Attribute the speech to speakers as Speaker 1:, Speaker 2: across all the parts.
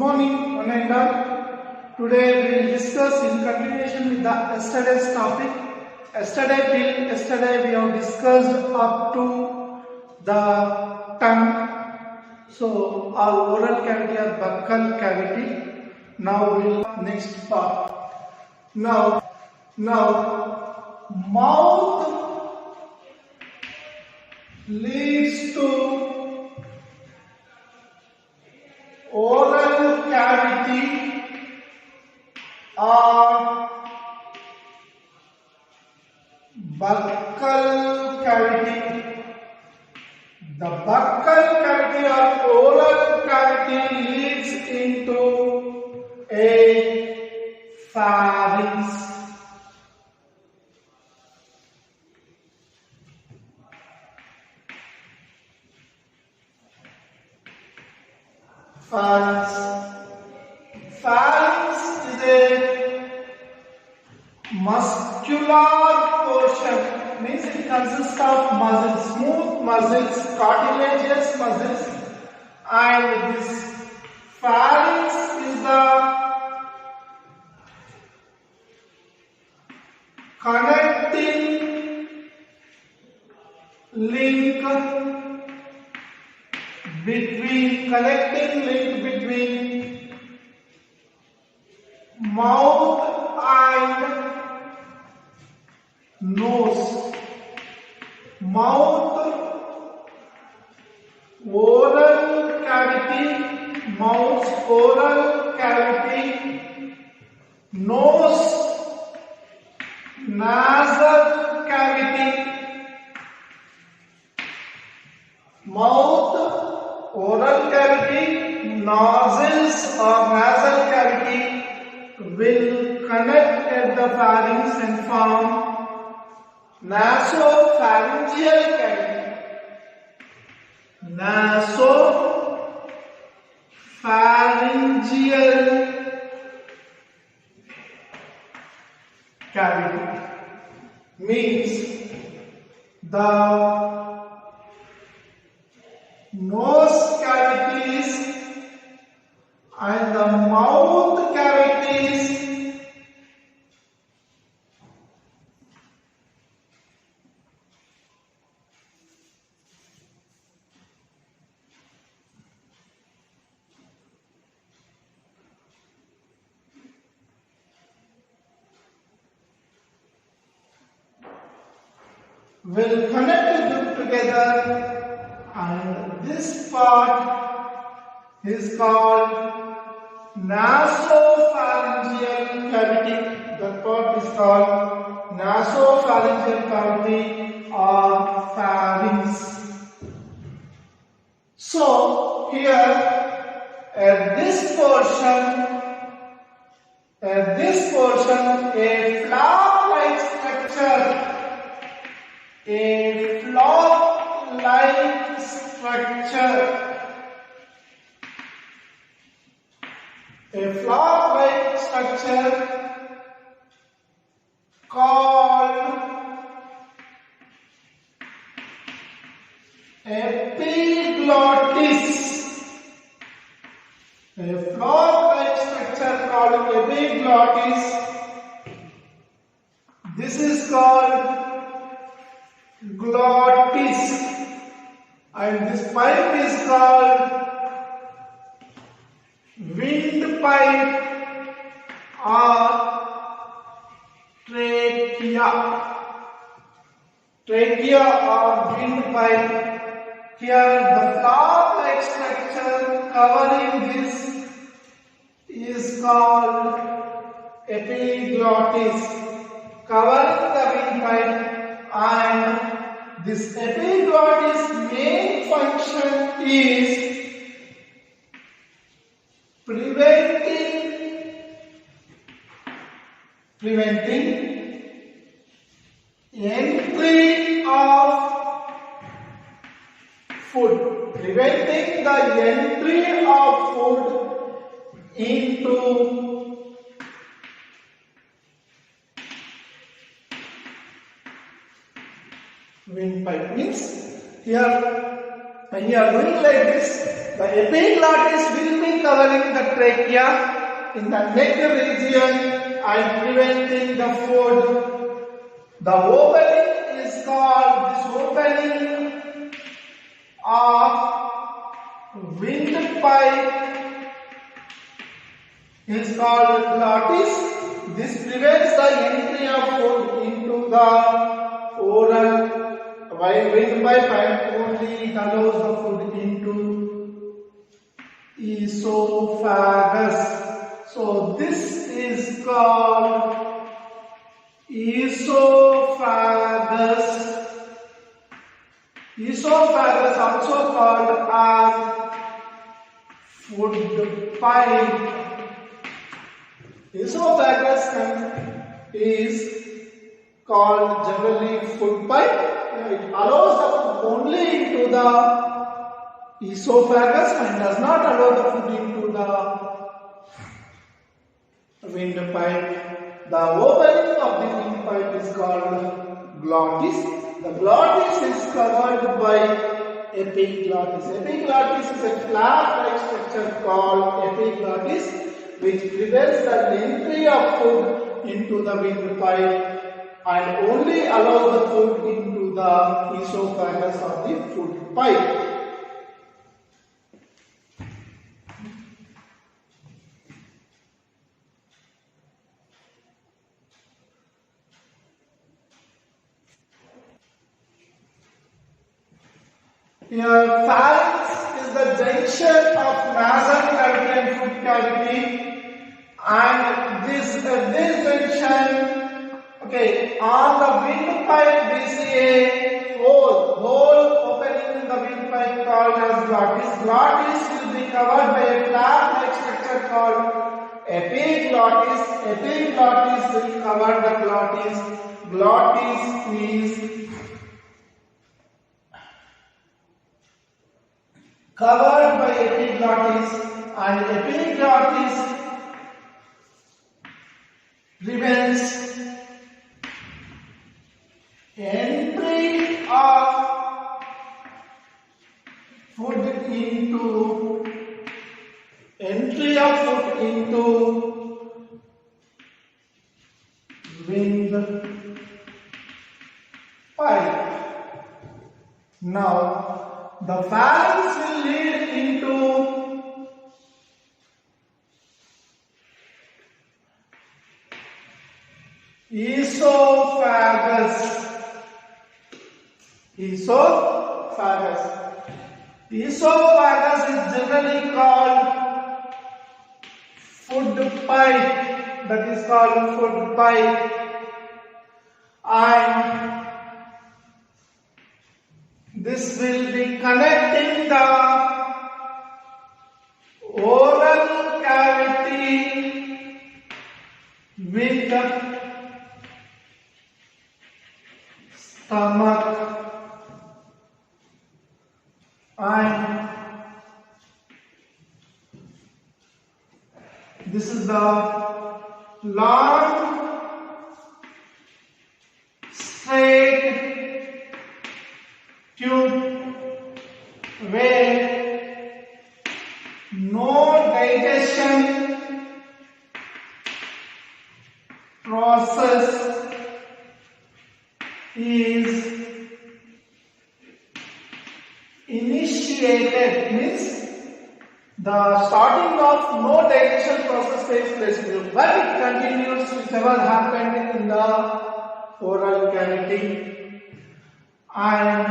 Speaker 1: morning, one and all. Today we will discuss in continuation with the yesterday's topic. Yesterday we have discussed up to the tongue. So our oral cavity or buccal cavity. Now we will next part. Now mouth leads to oral cavity or buccal cavity. The buccal cavity or oral cavity leads into a pharynx. Pharynx is a muscular portion, means it consists of muscles, smooth muscles, cartilaginous muscles, and this pharynx is the connecting link between mouth and nose. Mouth oral cavity, mouth's oral cavity, nose nasal cavity. Mouth oral cavity, nostrils or nasal cavity will connect at the pharynx and form nasopharyngeal cavity. Nasopharyngeal cavity means the nose cavities and the mouth cavities will connect them together, and this part is called nasopharyngeal cavity. That part is called nasopharyngeal cavity or pharynx. So here at this portion a flap-like structure. A flap-like structure called epiglottis. A flap-like structure called epiglottis. This is called glottis, and this pipe is called windpipe or trachea. Trachea or windpipe. Here the flap-like structure covering this is called epiglottis, covering the windpipe. And this epiglottis main function is preventing entry of food, preventing the entry of food into windpipe. Means here when you are doing like this, the epiglottis will be covering the trachea in the neck region and preventing the food. The opening is called, this opening of windpipe is called glottis. This prevents the entry of food into the oral windpipe and only it allows the food into esophagus. So this is called esophagus. Esophagus also called as food pipe. Esophagus is called generally food pipe. It allows the food only into the esophagus and does not allow the food into the windpipe. The opening of the windpipe is called glottis. The glottis is covered by epiglottis. Epiglottis is a flap-like structure called epiglottis, which prevents the entry of food into the windpipe and only allows the food into the esophagus of the food pipe. Here, pharynx is the junction of nasal cavity and food cavity, and this junction, okay, on the windpipe we see a hole opening in the windpipe called as glottis. Glottis will be covered by a flap-like structure called epiglottis. Epiglottis will cover the glottis. Glottis is covered by epiglottis, and epiglottis prevents entry of food into windpipe. Now the pharynx will lead into esophagus. Esophagus is generally called food pipe. That is called food pipe. And this will be connecting the oral cavity with the stomach, and this is the long straight tube where no digestion process is initiated, means the starting of no digestion process takes place, but it continues whichever happened in the oral cavity, and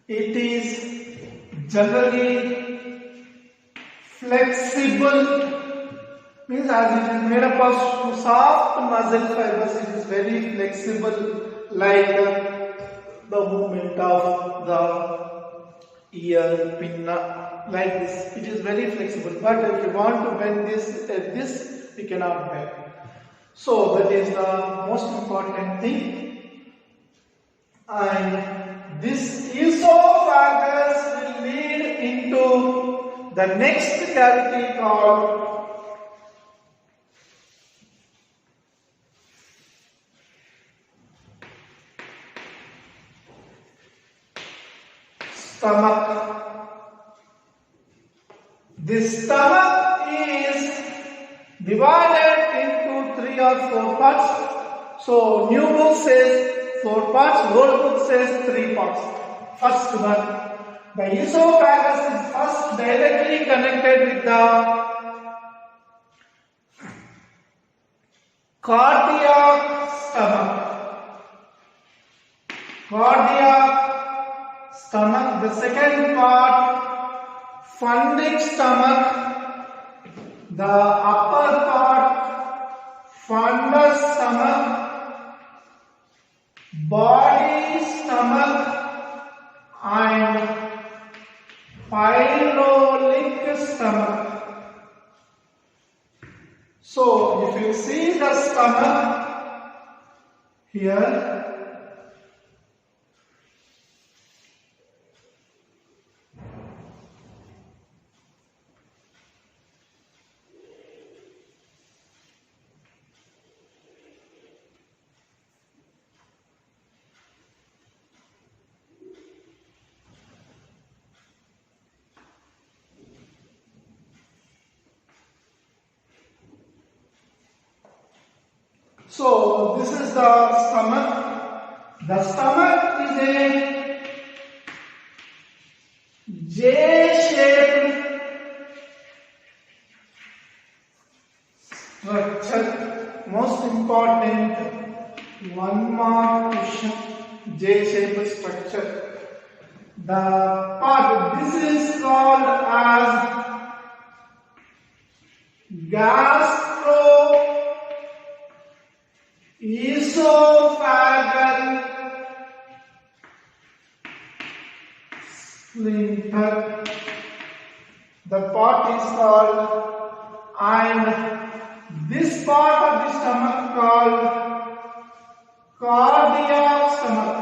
Speaker 1: it is generally flexible, means as it is made up of soft muscle fibers, it is very flexible, like the movement of the ear pin, like this. It is very flexible, but if you want to bend this, you cannot bend. So that is the most important thing. And this esophagus will lead into the next cavity called stomach. This stomach is divided into 3 or 4 parts. So new book says 4 parts, old book says 3 parts. First one, the esophagus is first directly connected with the cardiac stomach. Cardiac stomach. The second part, fundic stomach. The upper part, fundus stomach, body stomach, and pyloric stomach. So, if you see the stomach here, so this is the stomach. The stomach is a J-shaped structure. Most important, one more question, J-shaped structure. The part, this is called as esophageal sphincter. The part is called, and this part of the stomach called cardiac stomach.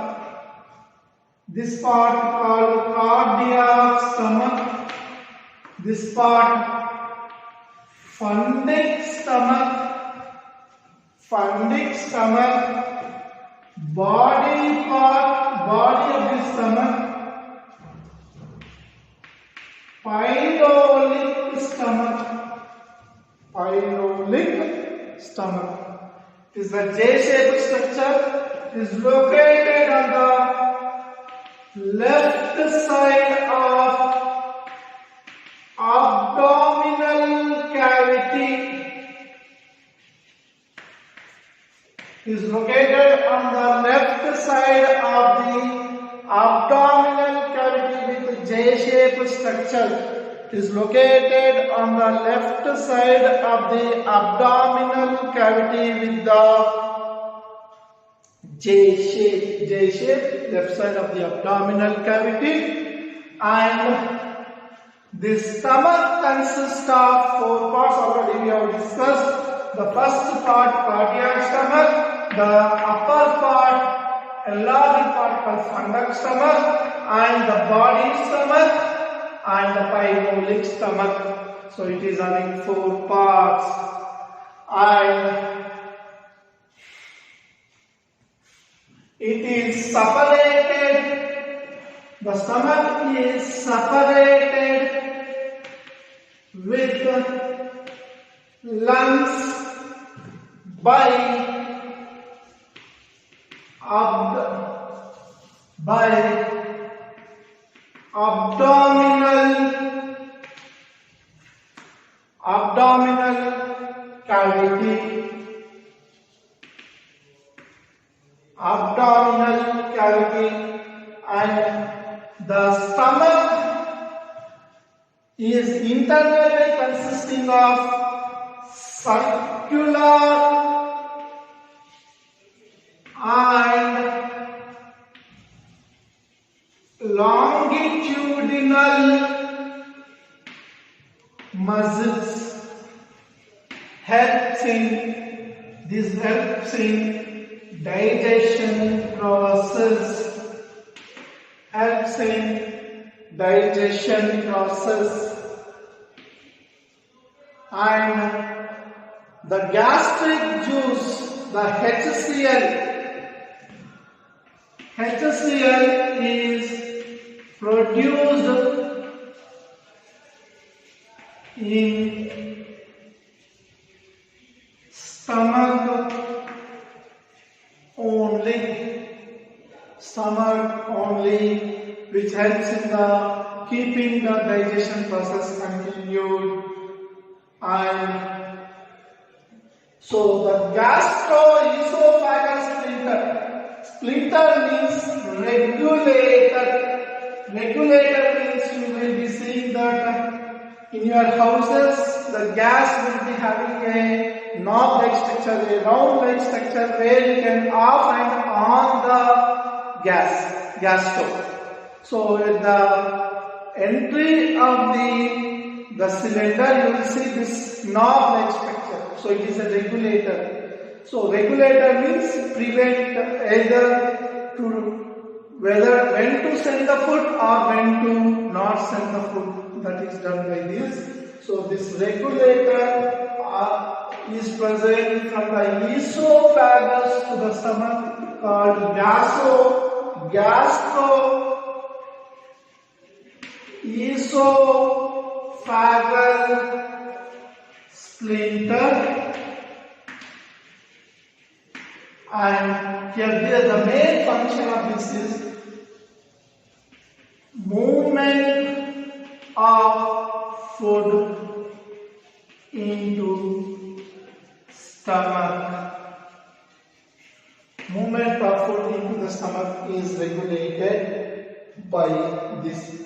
Speaker 1: This part called cardiac stomach. This part fundic stomach. Fundic stomach, body part, body of the stomach, pyloric stomach, pyloric stomach. Is the J-shaped structure, is located on the left side of abdominal cavity. Is located on the left side of the abdominal cavity with J-shaped structure. Is located on the left side of the abdominal cavity with the J-shape. J-shape, left side of the abdominal cavity. And the stomach consists of 4 parts. Already we have discussed. The first part, cardiac stomach. The upper part, a large part called fundus stomach, and the body stomach, and the pyloric stomach. So it is having 4 parts. And it is separated. The stomach is separated with lungs by abdominal cavity. Abdominal cavity, and the stomach is internally consisting of circular and longitudinal muscles helps in digestion process, helps in digestion process, and the gastric juice, the HCl is produced in stomach only, which helps in the keeping the digestion process continued. And so the gastroesophageal splinter means regulator. Regulator means you will be seeing that in your houses the gas will be having a knob-like structure, a round-like structure where you can off and on the gas stove. So at the entry of the cylinder, you will see this knob-like structure. So it is a regulator. So regulator means prevent either to whether when to send the food or when to not send the food. That is done by this. So this regulator is present from the esophagus to the stomach called gastroesophageal splinter. And here the main function of this is movement of food into stomach. Movement of food into the stomach is regulated by this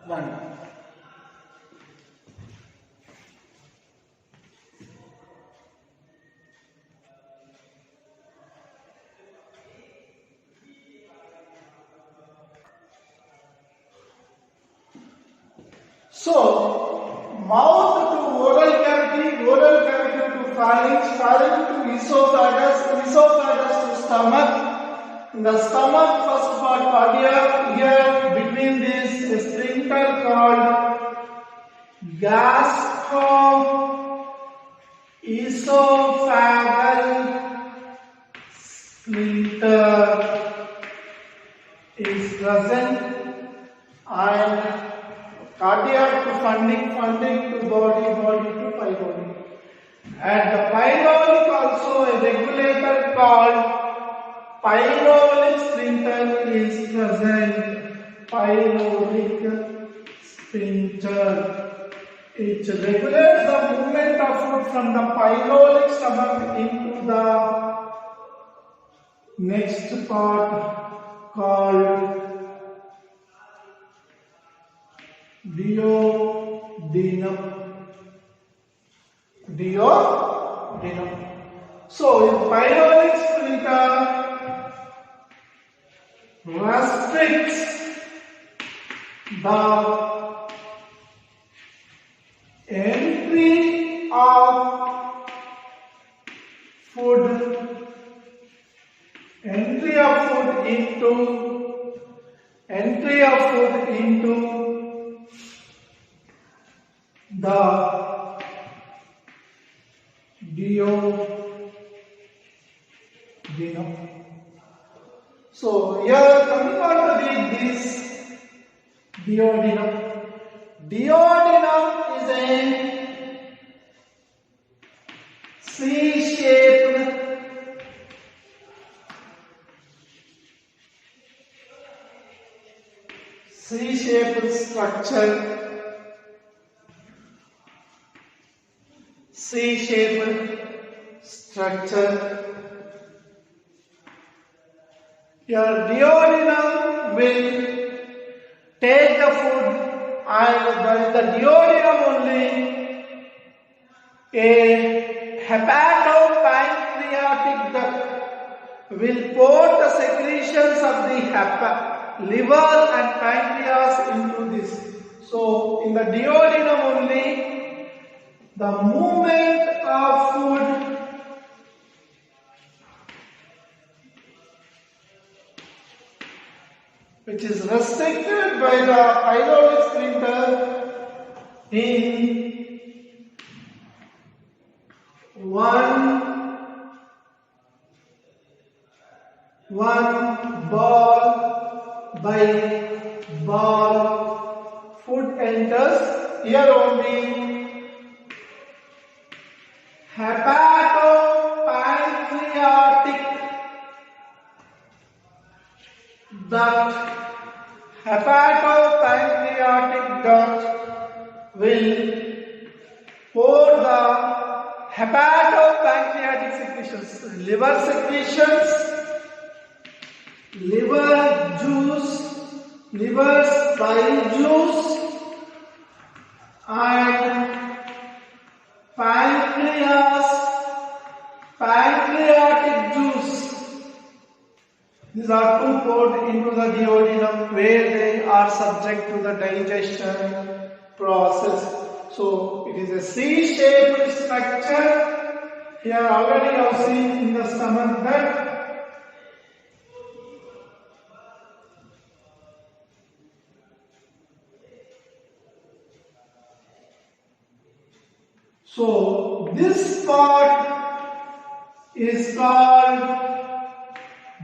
Speaker 1: one. So, mouth to oral cavity to pharynx, pharynx to esophagus, esophagus to stomach. In the stomach, first part cardiac, here between this a sphincter called gastroesophageal sphincter is present, and cardiac to funding to body to pyloric. At the pyloric also a regulator called pyloric sphincter is present. Pyloric sphincter. It regulates the movement of food from the pyloric stomach into the next part called duodenum. So, in pyloric sphincter restricts the entry of food into the duodenum. So here coming on to this duodenum. Duodenum is a C-shaped structure. Your duodenum will take the food, and the duodenum only a hepatopancreatic duct will pour the secretions of the liver and pancreas into this. So in the duodenum only, the movement of food which is restricted by the pyloric sphincter in one ball by Here only hepatopancreatic duct, hepatopancreatic duct will pour the hepatopancreatic secretions, liver secretions, liver juice, liver's bile juice, and pancreatic juice. These are two poured into the duodenum where they are subject to the digestion process. So it is a C-shaped structure. Here already you have seen in the stomach that so this part is called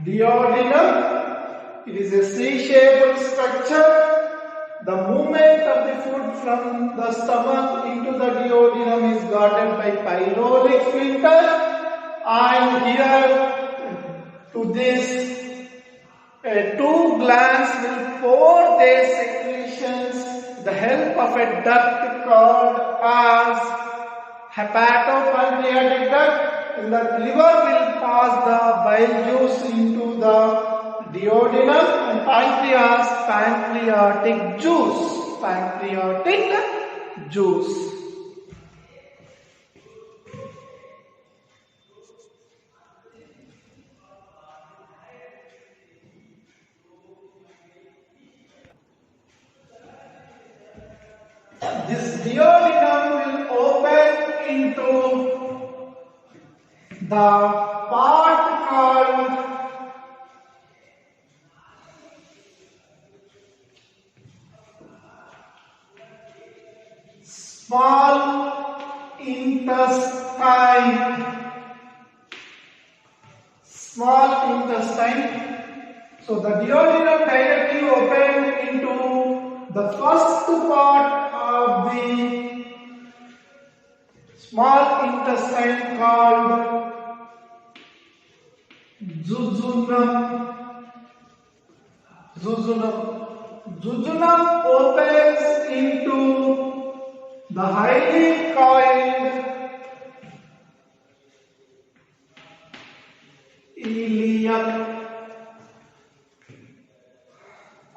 Speaker 1: duodenum. It is a C-shaped structure. The movement of the food from the stomach into the duodenum is guarded by pyloric sphincter, and here to this two glands will pour their secretions with the help of a duct called as hepatopancreatic duct. And the liver will pass the bile juice into the duodenum, and pancreas pancreatic juice. This duodenum will open into the part called small intestine. So the duodenum directly opened into the first part of the small intestine called jejunum. Jejunum opens into the highly coiled ileum,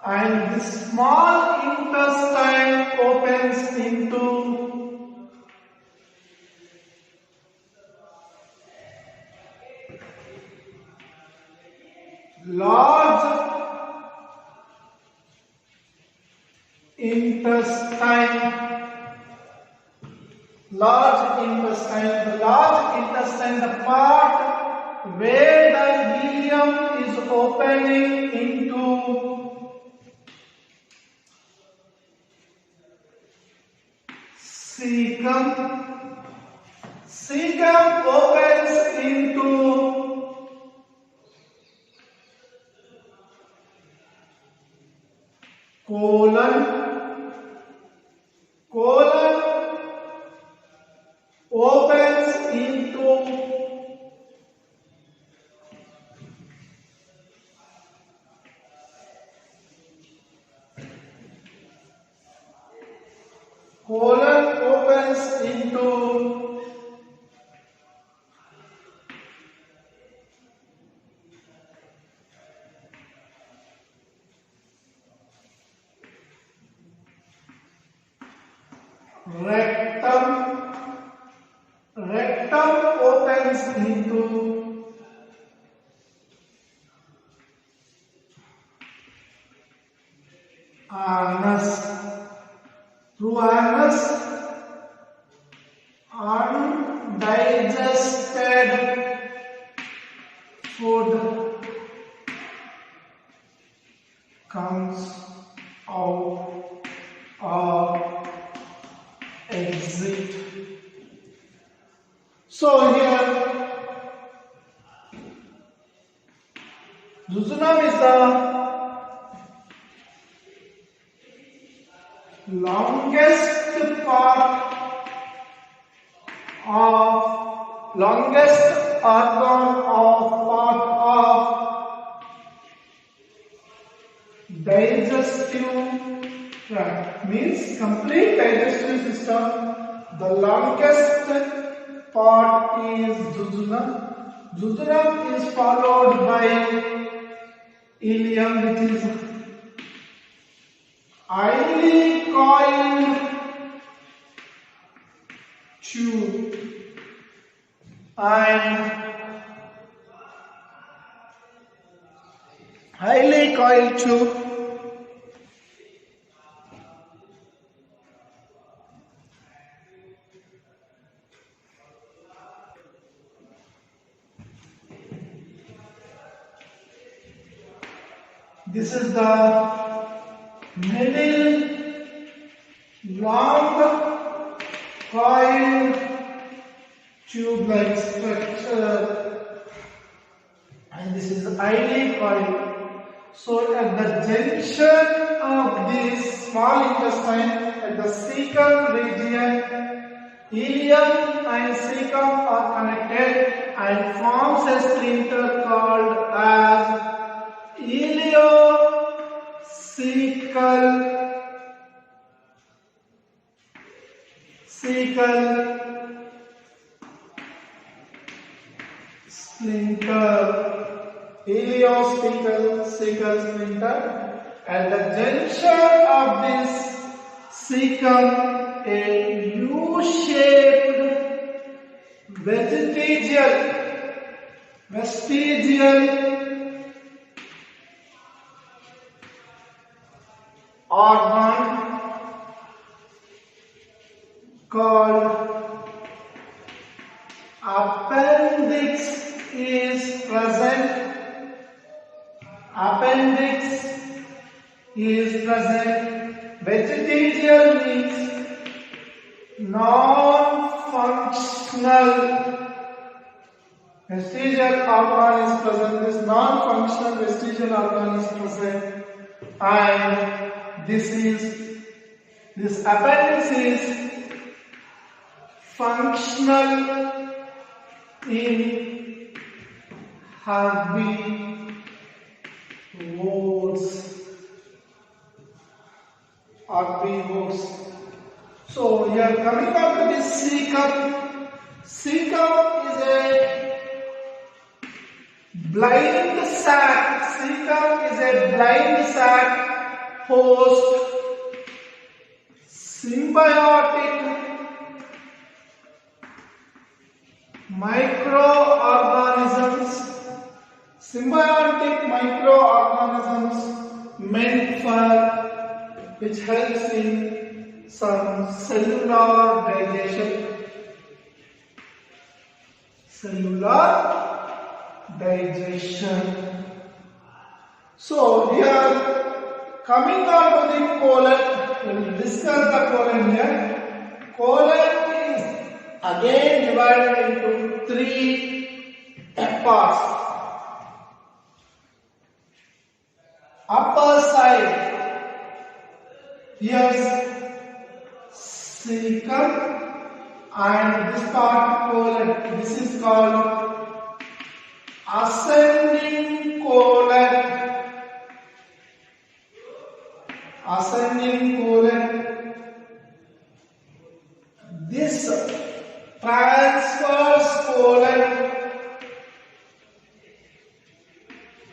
Speaker 1: and the small intestine opens into large intestine. The large intestine, the part where the ileum is opening into cecum. Cecum opens into colon. Colon opens into rectum. Rectum opens into anus. Through anus, undigested food comes out or exit. So here jejunum is the longest part of longest organ of part of digestive tract, means complete digestive system. The longest part is jejunum. Jejunum is followed by ileum, which is highly coiled tube, and highly coiled tube this is the middle long coiled tube-like structure, and this is highly coiled. So at the junction of this small intestine, at the cecum region, ileum and cecum are connected and forms a sphincter called as ileocecal sphincter, ileocecal sphincter. At the junction of this cecum, a U-shaped vestigial organ called appendix is present. Vestigial means non-functional. Vestigial organ is present. This non-functional vestigial organ is present, and this appendix is functional in herbivores. So we are coming up to this cecum. Cecum is a blind sac. Cecum is a blind sac host symbiotic microorganisms meant for, which helps in some cellular digestion. So we are coming on to the colon. We will discuss the colon here. Colon is again divided into three parts. Upper side, here's cecum, and this part colon. This is called ascending colon. This transverse colon.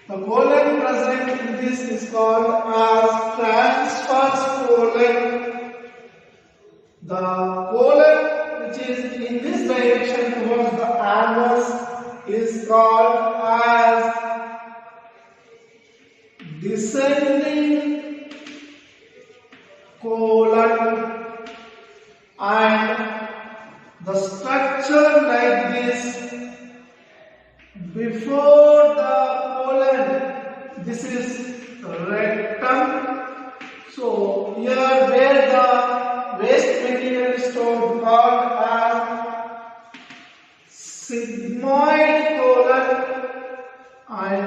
Speaker 1: The colon present in this is called as transverse colon. The colon which is in this direction towards the anus is called as descending colon, and the structure like this before the colon, this is rectum. So here where the waste material is stored called as sigmoid colon, and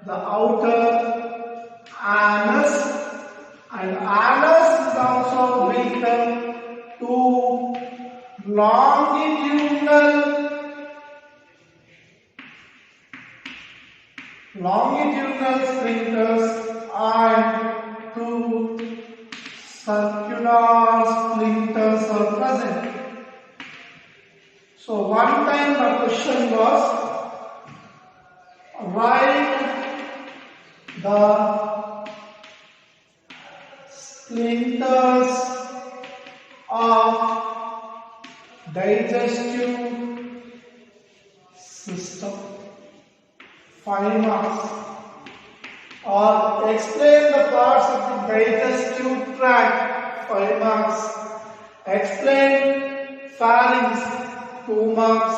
Speaker 1: the outer anus, and anus is also rectum longitudinal splinters and two circular splinters are present. So one time the question was, write the splinters of digestive system. 5 marks. Or explain the parts of the digestive tract. 5 marks. Explain pharynx. 2 marks.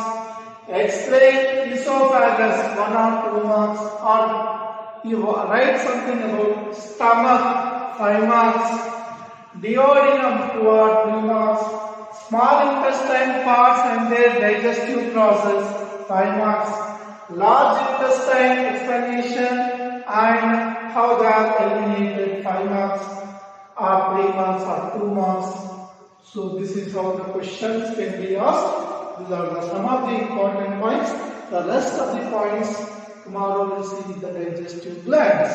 Speaker 1: Explain esophagus. 1 or 2 marks. Or you write something about stomach. 5 marks. Duodenum. 2 or 3 marks. Small intestine parts and their digestive process. 5 marks. Large intestine explanation and how they are eliminated. 5 marks. Or 3 marks or 2 marks. So this is how the questions can be asked. These are some of the important points. The rest of the points tomorrow we'll see the digestive glands.